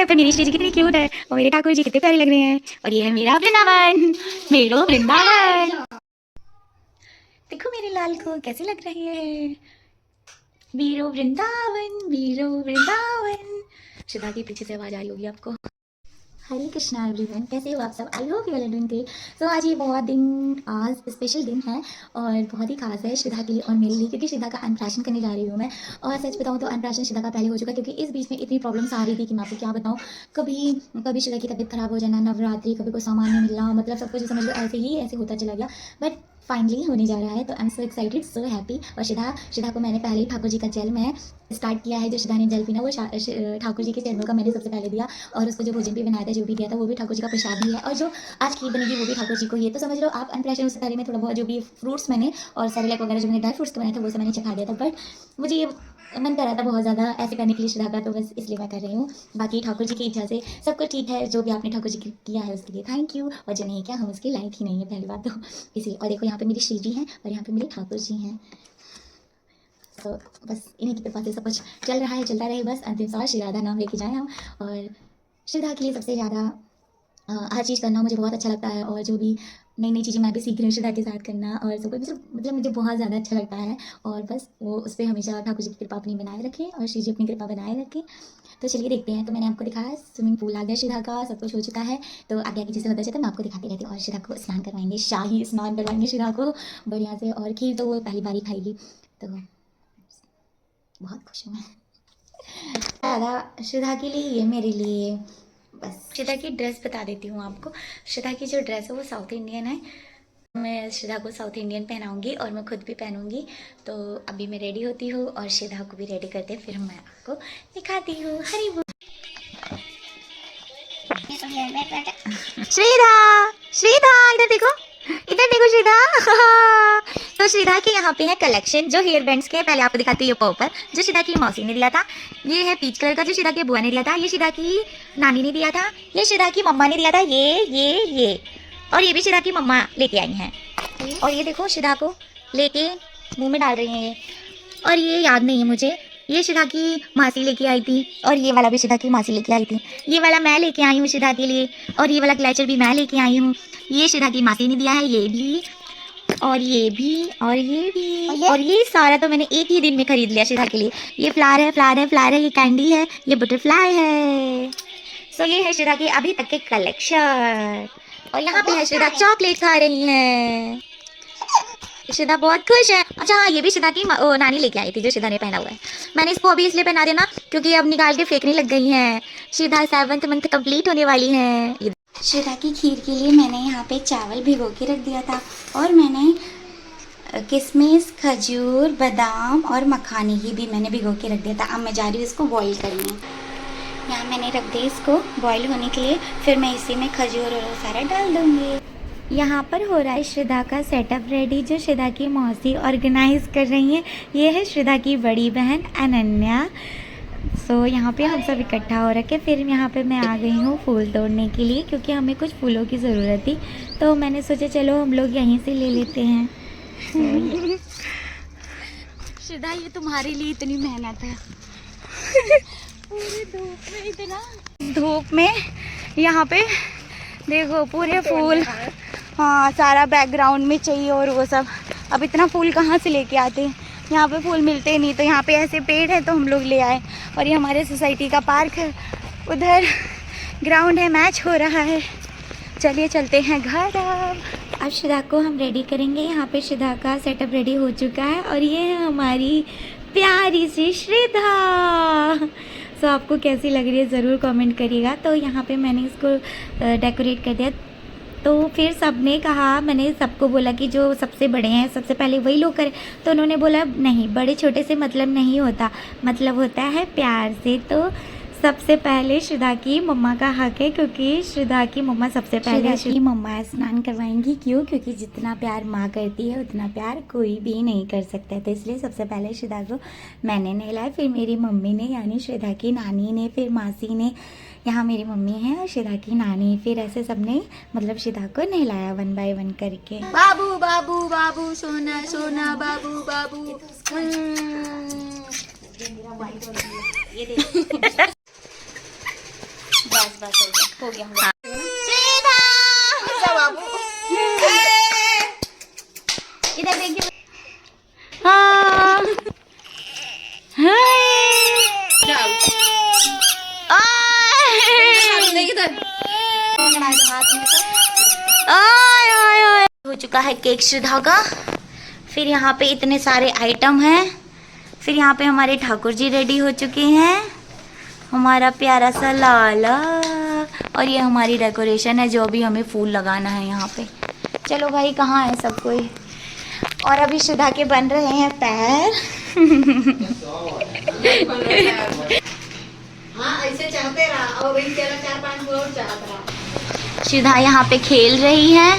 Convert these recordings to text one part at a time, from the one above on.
पे मेरी श्री जी कितनी क्यूट है और मेरे ठाकुर जी कितने प्यारे लग रहे हैं। और ये है मेरा वृंदावन, मेरो वृंदावन। देखो मेरे लाल को कैसे लग रहे हैं। वीरो वृंदावन, वीरो वृंदावन। श्रद्धा की पीछे से आवाज आई होगी आपको। हरे कृष्णा एवरीवन, कैसे हो आप सब? I hope you are doing great. So आज ये आज स्पेशल दिन है और बहुत ही खास है श्रद्धा के लिए और मेरे लिए, क्योंकि श्रद्धा का अन्नप्राशन करने जा रही हूँ मैं। और सच बताऊँ तो अन्नप्राशन श्रद्धा का पहले हो चुका, क्योंकि इस बीच में इतनी प्रॉब्लम्स आ रही थी कि मैं आपको क्या बताऊँ। कभी कभी श्रद्धा की तबीयत खराब हो जाना, नवरात्रि, कभी कोई सामान नहीं मिलना, मतलब सब कुछ समझ लो ऐसे होता चला गया। बट फाइनली होने जा रहा है, तो I am so excited, so happy. और श्रद्धा को मैंने पहले ही ठाकुर जी का जल मैं स्टार्ट किया है। जो श्रद्धा ने जल पीना वो ठाकुर जी के चरणों का मैंने सबसे पहले दिया, और उसको जो भोजन भी बनाया था, जो भी दिया था, वो भी ठाकुर जी का प्रसाद ही है। और जो आज खीर बनेगी वो भी ठाकुर जी को ही है। तो समझ लो आप अन्नप्राशन उससे पहले में थोड़ा बहुत जो भी फ्रूट्स मैंने और सेरेलैक वगैरह जो मैंने ड्राई फ्रूट्स बनाए थे वो सब मैंने चखा दिया था। बट मुझे ये मन कर रहा था बहुत ज़्यादा ऐसे करने के लिए श्रद्धा का, तो बस इसलिए मैं कर रही हूँ। बाकी ठाकुर जी की इच्छा से सब कुछ ठीक है। जो भी आपने ठाकुर जी किया है उसके लिए थैंक यू, और जो नहीं किया हम उसके लायक ही नहीं है, पहली बात तो इसलिए। और देखो यहाँ पे मेरी श्री जी हैं और यहाँ पे मेरे ठाकुर जी हैं। तो बस इन्हीं की कृपा से सब कुछ चल रहा है, चलता रहे बस। अंतिम सांस श्री राधा नाम लेके जाएं हम। और श्रद्धा के लिए सबसे ज़्यादा हर चीज़ करना मुझे बहुत अच्छा लगता है, और जो भी नई नई चीज़ें मैं भी सीख रही हूँ श्रद्धा के साथ करना, और सब कुछ मतलब मुझे बहुत ज़्यादा अच्छा लगता है। और बस वो उस पर हमेशा ठाकुर जी की कृपा अपनी बनाए रखें और श्री जी अपनी कृपा बनाए रखें। तो चलिए देखते हैं। तो मैंने आपको दिखाया स्विमिंग पूल आ गया श्रद्धा का, सब कुछ हो चुका है। तो आगे आगे जैसे होता चलता मैं आपको दिखाती रहती हूँ। और श्रद्धा को स्नान करवाएंगे, शाही स्नान करवाएंगे श्रद्धा को बढ़िया से। और खीर तो वो पहली बार ही खाएगी, तो बहुत खुश हूँ मैं। दादा श्रद्धा के लिए, ये मेरे लिए। बस श्रद्धा की ड्रेस बता देती हूँ आपको। श्रद्धा की जो ड्रेस है वो साउथ इंडियन है। मैं श्रद्धा को साउथ इंडियन पहनाऊंगी और मैं खुद भी पहनूंगी। तो अभी मैं रेडी होती हूँ और श्रद्धा को भी रेडी करते हैं, फिर मैं आपको दिखाती हूँ। हरी बोल। श्रद्धा, श्रद्धा इधर देखो, इधर देखो श्रद्धा। तो श्रद्धा के यहाँ पे है कलेक्शन जो हेयर बैंड्स के। पहले आपको दिखाती हूँ ये पर्पल जो श्रद्धा की मौसी ने दिया था। ये है पीच कलर का जो श्रद्धा की बुआ ने दिया था। ये श्रद्धा की नानी ने दिया था। ये श्रद्धा की मम्मा ने दिया था। ये और ये भी श्रद्धा की मम्मा लेके आई हैं। और ये देखो श्रद्धा को लेके मुंह में डाल रही हैं ये। और ये याद नहीं है मुझे, ये श्रद्धा की मासी लेके आई थी। और ये वाला भी श्रद्धा की मासी लेके आई थी। ये वाला मैं लेके आई हूँ श्रद्धा के लिए। और ये वाला क्लचर भी मैं लेके आई हूँ। ये श्रद्धा की मासी ने दिया है। ये भी और ये भी और ये भी और ये सारा तो मैंने एक ही दिन में खरीद लिया श्रद्धा के लिए। ये फ्लावर है, फ्लावर है, फ्लावर है, ये कैंडी है, ये बटरफ्लाई है। सो ये है श्रद्धा के अभी तक के कलेक्शन। और यहाँ पे है श्रद्धा चॉकलेट खा रही है। श्रद्धा बहुत खुश है। अच्छा हाँ, ये भी श्रद्धा की नानी लेके आई थी जो श्रद्धा ने पहना हुआ है। मैंने इसको अभी इसलिए पहना देना क्योंकि अब निकाल के फेंकने लग गई हैं। श्रद्धा 7th मंथ कंप्लीट होने वाली है। श्रद्धा की खीर के लिए मैंने यहाँ पे चावल भिगो के रख दिया था, और मैंने किशमिश, खजूर, बादाम और मखानी की भी मैंने भिगो के रख दिया था। अब मैं जा रही हूँ इसको बॉईल करने। यहाँ मैंने रख दिया इसको बॉईल होने के लिए, फिर मैं इसी में खजूर और सारा डाल दूँगी। यहाँ पर हो रहा है श्रद्धा का सेटअप रेडी, जो श्रद्धा की मौसी ऑर्गेनाइज कर रही हैं। ये है श्रद्धा की बड़ी बहन अनन्या। सो यहाँ पे हम सब इकट्ठा हो रखे। फिर यहाँ पे मैं आ गई हूँ फूल तोड़ने के लिए, क्योंकि हमें कुछ फूलों की ज़रूरत थी। तो मैंने सोचा चलो हम लोग यहीं से ले लेते हैं। श्रद्धा ये तुम्हारे लिए इतनी मेहनत है। पूरे धूप में, इतना धूप में यहाँ पे देखो पूरे फूल। हाँ सारा बैकग्राउंड में चाहिए और वो सब। अब इतना फूल कहाँ से लेके आते हैं, यहाँ पे फूल मिलते नहीं। तो यहाँ पे ऐसे पेड़ है तो हम लोग ले आए। और ये हमारे सोसाइटी का पार्क है, उधर ग्राउंड है, मैच हो रहा है। चलिए चलते हैं घर। अब श्रद्धा को हम रेडी करेंगे। यहाँ पे श्रद्धा का सेटअप रेडी हो चुका है और ये है हमारी प्यारी सी श्रद्धा। सो आपको कैसी लग रही है ज़रूर कमेंट करिएगा। तो यहाँ पे मैंने इसको डेकोरेट कर दिया। तो फिर सबने कहा, मैंने सबको बोला कि जो सबसे बड़े हैं सबसे पहले वही लोग करें। तो उन्होंने बोला नहीं, बड़े छोटे से मतलब नहीं होता, मतलब होता है प्यार से। तो सबसे पहले श्रद्धा की मम्मा का हक है, क्योंकि श्रद्धा की मम्मा सबसे पहले श्रद्धा की मम्मा स्नान करवाएंगी। क्यों? क्योंकि जितना प्यार माँ करती है उतना प्यार कोई भी नहीं कर सकता। तो इसलिए सबसे पहले श्रद्धा को मैंने नहलाया, फिर मेरी मम्मी ने यानी श्रद्धा की नानी ने, फिर मासी ने, यहाँ मेरी मम्मी है और श्रद्धा की नानी, फिर ऐसे सबने मतलब श्रद्धा को नहलाया 1 by 1 करके। बाबू बाबू बाबू सोना सोना बाबू बाबू। ये देखो बस हो गया श्रीधा इधर देखिए। हाँ हो चुका है केक श्रद्धा का। फिर यहाँ पे इतने सारे आइटम हैं। फिर यहाँ पे हमारे ठाकुर जी रेडी हो चुके हैं, हमारा प्यारा सा लाला। और ये हमारी डेकोरेशन है जो अभी हमें फूल लगाना है यहाँ पे। चलो भाई कहाँ है सब कोई। और अभी श्रद्धा के बन रहे हैं पैर। हाँ ऐसे चाहते रहा और वही तेरा 4-5 और चाहता रहा। श्रद्धा यहाँ पे खेल रही है।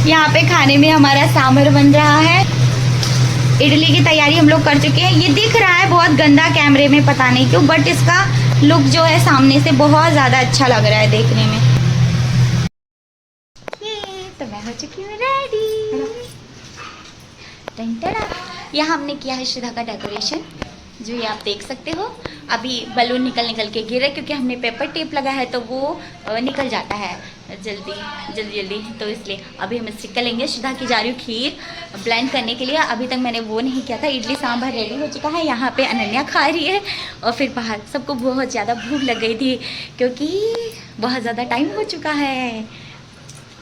यहाँ पे खाने में हमारा सांभर बन रहा है। इडली की तैयारी हम लोग कर चुके हैं। ये दिख रहा है बहुत गंदा कैमरे में, पता नहीं क्यों, बट इसका लुक जो है सामने से बहुत ज़्यादा अच्छा लग रहा है देखने में। ये तो मैं हो चुकी हूँ रेडी। यहाँ हमने किया है श्रद्धा का डेकोरेशन, जो ये आप देख सकते हो। अभी बलून निकल के गिरे क्योंकि हमने पेपर टेप लगा है तो वो निकल जाता है जल्दी, तो इसलिए अभी हम स्टिक लेंगे। श्रद्धा की जा रही हूँ खीर ब्लेंड करने के लिए। अभी तक मैंने वो नहीं किया था। इडली सांभर रेडी हो चुका है। यहाँ पे अनन्या खा रही है और फिर बाहर सबको बहुत ज़्यादा भूख लग गई थी क्योंकि बहुत ज़्यादा टाइम हो चुका है।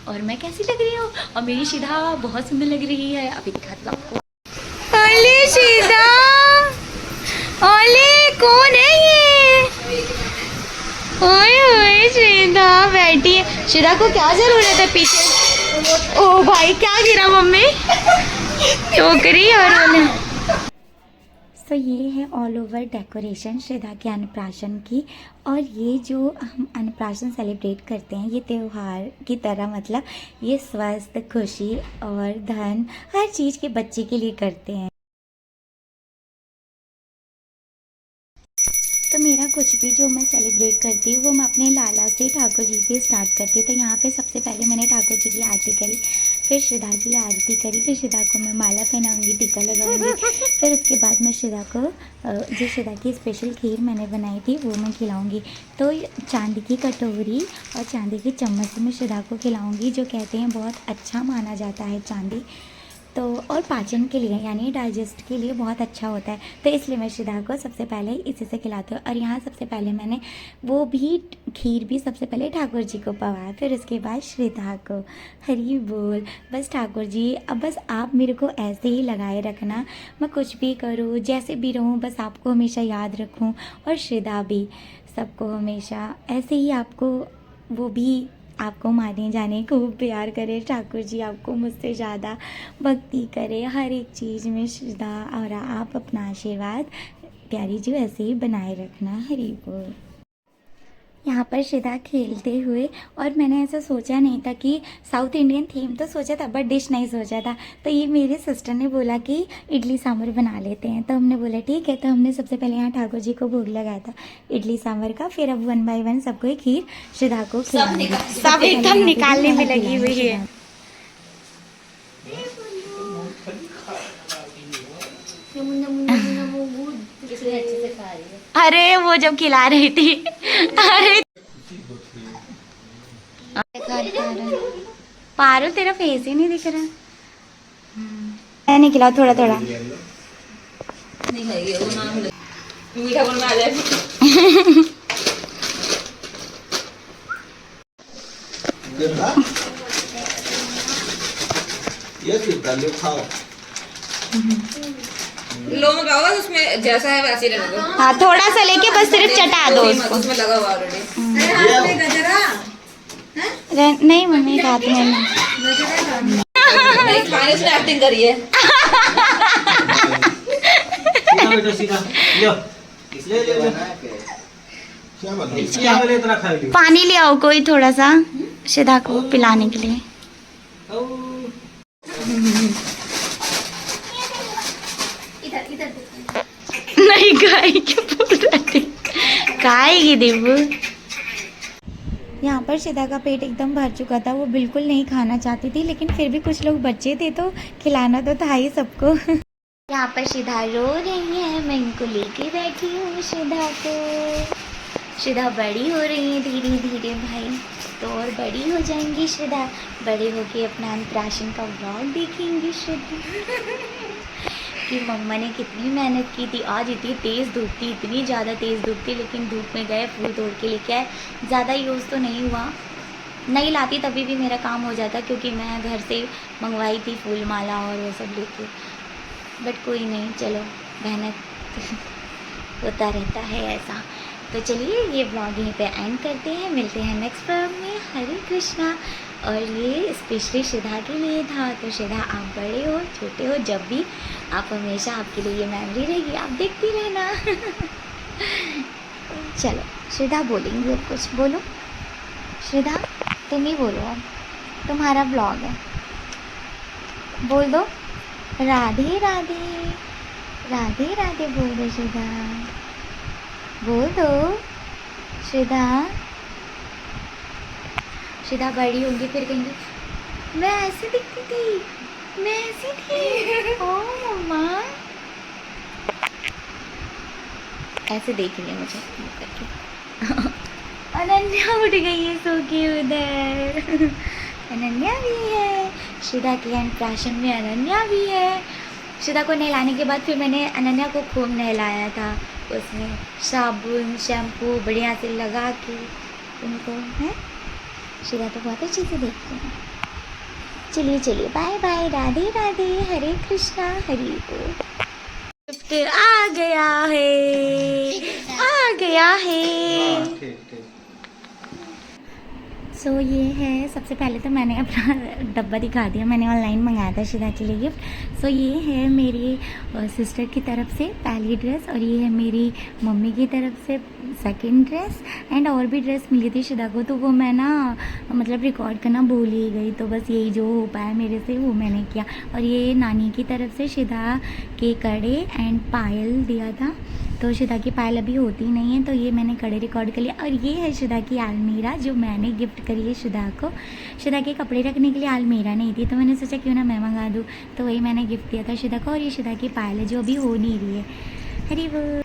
और मैं कैसी लग रही हूँ, और मेरी श्रद्धा बहुत सुंदर लग रही है। अभी दिखाती हूँ आपको। ओले कौन है ये? ओए ओए श्रद्धा बैठी है। श्रद्धा को क्या जरूरत है पीछे? ओ भाई क्या गिरा मम्मी? टोकरी और ओले। तो ये है ऑल ओवर डेकोरेशन श्रद्धा के अन्नप्राशन की। और ये जो हम अन्नप्राशन सेलिब्रेट करते हैं ये त्यौहार की तरह, मतलब ये स्वास्थ्य, खुशी और धन हर चीज़ के बच्चे के लिए करते हैं। तो मेरा कुछ भी जो मैं सेलिब्रेट करती हूँ वो मैं अपने लाला से, ठाकुर जी से स्टार्ट करती हूँ। तो यहाँ पे सबसे पहले मैंने ठाकुर जी की आरती करी, फिर श्रद्धा की आरती करी, फिर श्रद्धा को मैं माला पहनाऊँगी, टीका लगाऊँगी। फिर उसके बाद मैं श्रद्धा को जो श्रद्धा की स्पेशल खीर मैंने बनाई थी वो मैं खिलाऊँगी। तो चांदी की कटोरी और चांदी की चम्मच से मैं श्रद्धा को खिलाऊँगी, जो कहते हैं बहुत अच्छा माना जाता है चांदी। तो और पाचन के लिए यानी डाइजेस्ट के लिए बहुत अच्छा होता है। तो इसलिए मैं श्रद्धा को सबसे पहले इसी से खिलाती हूँ। और यहाँ सबसे पहले मैंने वो भी खीर भी सबसे पहले ठाकुर जी को पवाया, फिर उसके बाद श्रद्धा को। हरी बोल। बस ठाकुर जी, अब बस आप मेरे को ऐसे ही लगाए रखना, मैं कुछ भी करूँ जैसे भी रहूँ बस आपको हमेशा याद रखूँ। और श्रद्धा भी सबको हमेशा ऐसे ही आपको, वो भी आपको माने जाने खूब प्यार करे। ठाकुर जी आपको मुझसे ज़्यादा भक्ति करे हर एक चीज़ में श्रद्धा, और आप अपना आशीर्वाद प्यारी जी वैसे ही बनाए रखना। हरि बोल। यहाँ पर श्रद्धा खेलते हुए, और मैंने ऐसा सोचा नहीं था कि साउथ इंडियन थीम तो सोचा था बट डिश नहीं सोचा था। तो ये मेरे सिस्टर ने बोला कि इडली सांभर बना लेते हैं, तो हमने बोला ठीक है। तो हमने सबसे पहले यहाँ ठाकुर जी को भोग लगाया था इडली सांभर का। फिर अब 1 बाय 1 सबको खीर श्रद्धा को सब एकदम निकालने में लगी हुई है। अरे वो जब खिला रही थी, अरे पारो तेरा फेस ही नहीं दिख रहा। मैंने खिलाओ थोड़ा थोड़ा। लो लगाओ उसमें जैसा है वैसे ही लगाओ। हाँ थोड़ा सा लेके बस सिर्फ चटा दो उसको। उसमें लगा हुआ ऑलरेडी। नहीं मम्मी हाथ में नहीं खाने से एक्टिंग करी है। पानी ले आओ कोई थोड़ा सा श्रद्धा को पिलाने के लिए। नहीं खाएगी देवू। यहाँ पर श्रद्धा का पेट एकदम भर चुका था, वो बिल्कुल नहीं खाना चाहती थी, लेकिन फिर भी कुछ लोग बच्चे थे तो खिलाना तो था ही सबको। यहाँ पर श्रद्धा रो रही है, मैं इनको लेके बैठी हूँ श्रद्धा को। श्रद्धा बड़ी हो रही है धीरे धीरे भाई, तो और बड़ी हो जाएंगी श्रद्धा। बड़े होके अपना अन्नप्राशन का व्लॉग देखेंगी श्रद्धा कि मम्मा ने कितनी मेहनत की थी। आज इतनी तेज़ धूप थी, इतनी ज़्यादा तेज़ धूप थी, लेकिन धूप में गए फूल तोड़ के लेके आए। ज़्यादा यूज़ तो नहीं हुआ, नहीं लाती तभी भी मेरा काम हो जाता, क्योंकि मैं घर से मंगवाई थी फूल माला और वो सब लेके। बट कोई नहीं, चलो मेहनत होता रहता है ऐसा। तो चलिए ये ब्लॉग यहीं पे एंड करते हैं, मिलते हैं नेक्स्ट ब्लॉग में। हरे कृष्णा। और ये स्पेशली श्रद्धा के लिए था। तो श्रद्धा आप बड़े हो छोटे हो, जब भी आप, हमेशा आपके लिए ये मेमोरी रहेगी, आप देखती रहना। चलो श्रद्धा बोलेंगी अब कुछ, बोलो श्रद्धा, तुम ही बोलो, अब तुम्हारा ब्लॉग है, बोल दो। राधे राधे, राधे राधे बोल दो श्रद्धा, बोल दो श्रद्धा। श्रद्धा बड़ी होंगी फिर कहेंगी मैं ऐसे दिखती थी, मैं ऐसी थी, ओ मम्मा ऐसे देख रही है मुझे करके। अनन्या उठ गई है सो के उधर। अनन्या भी है, श्रद्धा के अन्नप्राशन में अनन्या भी है। श्रद्धा को नहलाने के बाद फिर मैंने अनन्या को खूब नहलाया था, उसमें साबुन शैम्पू बढ़िया से लगा के उनको, है श्रद्धा तो बहुत अच्छे से देखते हैं। चलिए चलिए बाय बाय, राधे राधे, हरे कृष्णा, हरि बोल। गिफ्ट आ गया है, आ गया है। सो ये है, सबसे पहले तो मैंने अपना डब्बा दिखा दिया, मैंने ऑनलाइन मंगाया था श्रद्धा के लिए गिफ्ट। सो ये है मेरी सिस्टर की तरफ से पहली ड्रेस, और ये है मेरी मम्मी की तरफ से सेकंड ड्रेस, एंड और भी ड्रेस मिली थी श्रद्धा को, तो वो मैं ना मतलब रिकॉर्ड करना भूल ही गई, तो बस यही जो हो पाया मेरे से वो मैंने किया। और ये नानी की तरफ से श्रद्धा के कड़े एंड पायल दिया था, तो श्रद्धा की पायल अभी होती नहीं है, तो ये मैंने कड़े रिकॉर्ड कर लिया। और ये है श्रद्धा की अलमीरा जो मैंने गिफ्ट करी है श्रद्धा को। श्रद्धा के कपड़े रखने के लिए अलमीरा नहीं थी, तो मैंने सोचा क्यों ना मैं मंगा दूँ, तो वही मैंने गिफ्ट दिया था श्रद्धा को। और ये श्रद्धा की पायल है जो अभी हो नहीं रही है। हरी बोल।